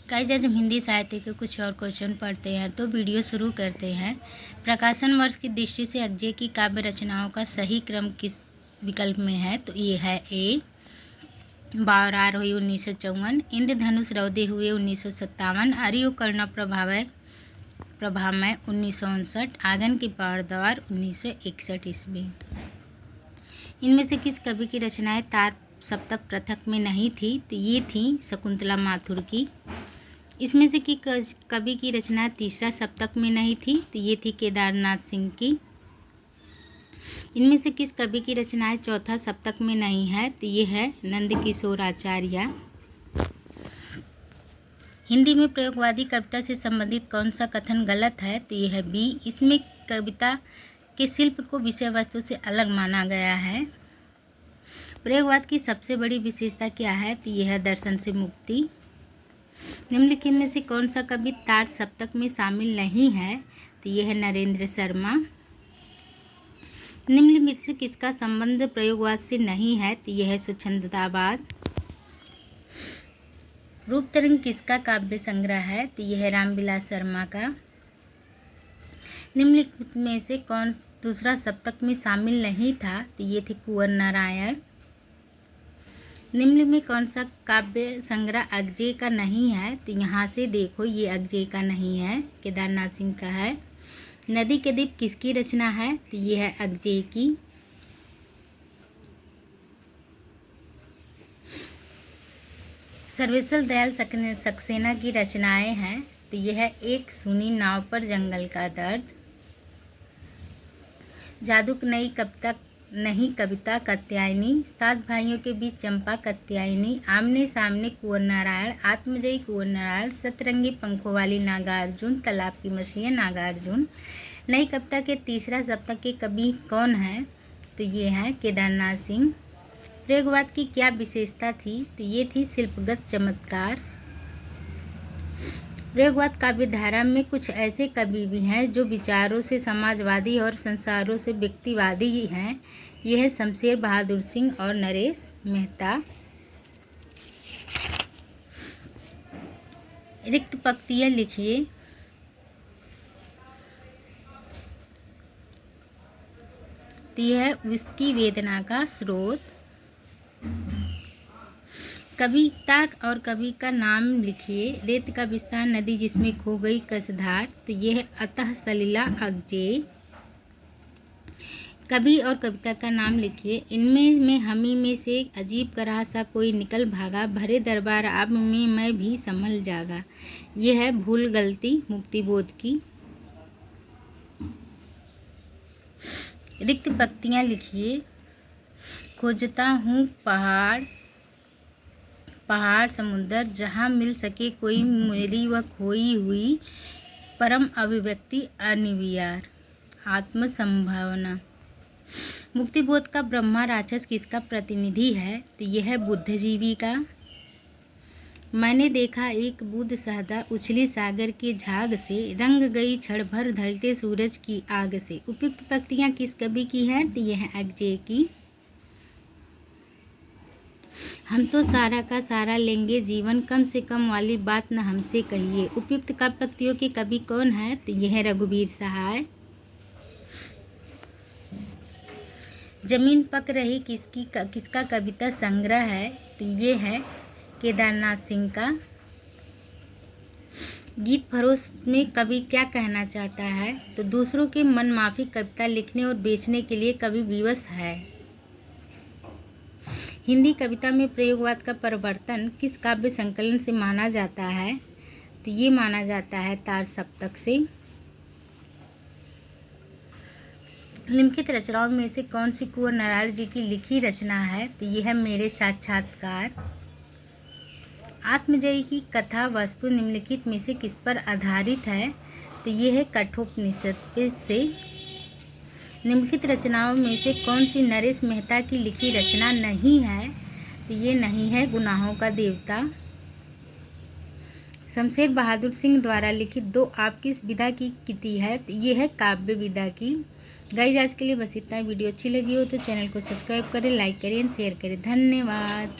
Guys, आज हम हिंदी साहित्य के कुछ और क्वेश्चन पढ़ते हैं तो वीडियो शुरू करते हैं। प्रकाशन वर्ष की दृष्टि से अग्जे की काव्य रचनाओं का सही क्रम किस विकल्प में है? तो ये है ए बावरार हुई 1954, इंद्रधनुष रौदे हुए 1957, अरियो करुणा प्रभामय 1959, आंगन की पहरदार 1961 ईस्वी। इनमें से किस कवि की रचनाएं तार सप्तक पृथक में नहीं थी? तो ये थी शकुंतला माथुर की। इसमें से कि कवि की रचना तीसरा सप्तक में नहीं थी? तो ये थी केदारनाथ सिंह की। इनमें से किस कवि की रचनाएं चौथा सप्तक में नहीं है? तो ये है नंदकिशोर आचार्य। हिंदी में प्रयोगवादी कविता से संबंधित कौन सा कथन गलत है? तो ये है बी। इसमें कविता के शिल्प को विषय वस्तु से अलग माना गया है। प्रयोगवाद की सबसे बड़ी विशेषता क्या है? तो यह है दर्शन से मुक्ति। निम्नलिखित में से कौन सा कवि तार सप्तक में शामिल नहीं है? तो यह है नरेंद्र शर्मा। निम्न में से किसका संबंध प्रयोगवाद से नहीं है? तो यह है स्वच्छंदतावाद। रूप तरंग किसका काव्य संग्रह है? तो यह है रामविलास शर्मा का। निम्नलिखित में से कौन दूसरा सप्तक में शामिल नहीं था? तो ये थे कुंवर नारायण। निम्न में कौन सा काव्य संग्रह अग्जे का नहीं है? तो यहाँ से देखो, ये अग्जे का नहीं है, केदारनाथ सिंह का है। नदी के दीप किसकी रचना है? तो ये है अग्जे की। सर्वेश्वर दयाल सक्सेना की रचनाएं हैं। तो यह है एक सुनी नाव पर जंगल का दर्द, जादू नहीं कविता कात्यायनी, सात भाइयों के बीच चंपा कात्यायनी, आमने सामने कुंवर नारायण, आत्मजयी कुंवर नारायण, सतरंगी पंखों वाली नागार्जुन, तालाब की मछलियाँ नागार्जुन। नई कविता के तीसरा सप्तक के कवि कौन है? तो ये है केदारनाथ सिंह। प्रयोगवाद की क्या विशेषता थी? तो ये थी शिल्पगत चमत्कार। प्रयोगवाद काव्यधारा में कुछ ऐसे कवि भी हैं जो विचारों से समाजवादी और संसारों से व्यक्तिवादी हैं। यह है शमशेर बहादुर सिंह और नरेश मेहता। रिक्त पंक्तियाँ लिखिए। तो यह है उसकी वेदना का स्रोत। कविता और कवि का नाम लिखिए। रेत का विस्तार, नदी जिसमें खो गई कसधार। तो ये है अतः सलिला अग्जे। कवि और कविता का नाम लिखिए। इनमें हमी में से अजीब कराह सा कोई निकल भागा, भरे दरबार आब में मैं भी संभल जागा। ये है भूल गलती मुक्तिबोध की। रिक्त पंक्तियाँ लिखिए। खोजता हूँ पहाड़ समुद्र, जहाँ मिल सके कोई मेरी वह खोई हुई, परम अभिव्यक्ति अनिवियार, आत्मसंभावना। मुक्तिबोध का ब्रह्मा राक्षस किसका प्रतिनिधि है? तो यह है बुद्धिजीवी का। मैंने देखा एक बूंद शहदा उछली सागर के झाग से, रंग गई क्षण भर ढलते सूरज की आग से। उपयुक्त पंक्तियाँ किस कवि की हैं? तो यह है अग्जे की। हम तो सारा का सारा लेंगे जीवन, कम से कम वाली बात न हमसे कहिए। उपयुक्त पंक्तियों के कवि कौन है? तो यह है रघुवीर सहाय। जमीन पक रही किसका कविता संग्रह है? तो ये है केदारनाथ सिंह का। गीत फरोश में कवि क्या कहना चाहता है? तो दूसरों के मन माफी कविता लिखने और बेचने के लिए कवि विवश है। हिंदी कविता में प्रयोगवाद का परिवर्तन किस काव्य संकलन से माना जाता है? तो ये माना जाता है तार सप्तक से। निम्नलिखित रचनाओं में से कौन सी कुंवर नारायण जी की लिखी रचना है? तो ये है मेरे साक्षात्कार। आत्मजयी की कथा वस्तु निम्नलिखित में से किस पर आधारित है? तो ये है कठोपनिषद से। निम्नलिखित रचनाओं में से कौन सी नरेश मेहता की लिखी रचना नहीं है? तो ये नहीं है गुनाहों का देवता। शमशेर बहादुर सिंह द्वारा लिखित दो आप किस विधा की कृति है? तो ये है काव्य विधा की। गाइस, आज के लिए बस इतना। वीडियो अच्छी लगी हो तो चैनल को सब्सक्राइब करें, लाइक करें, शेयर करें। धन्यवाद।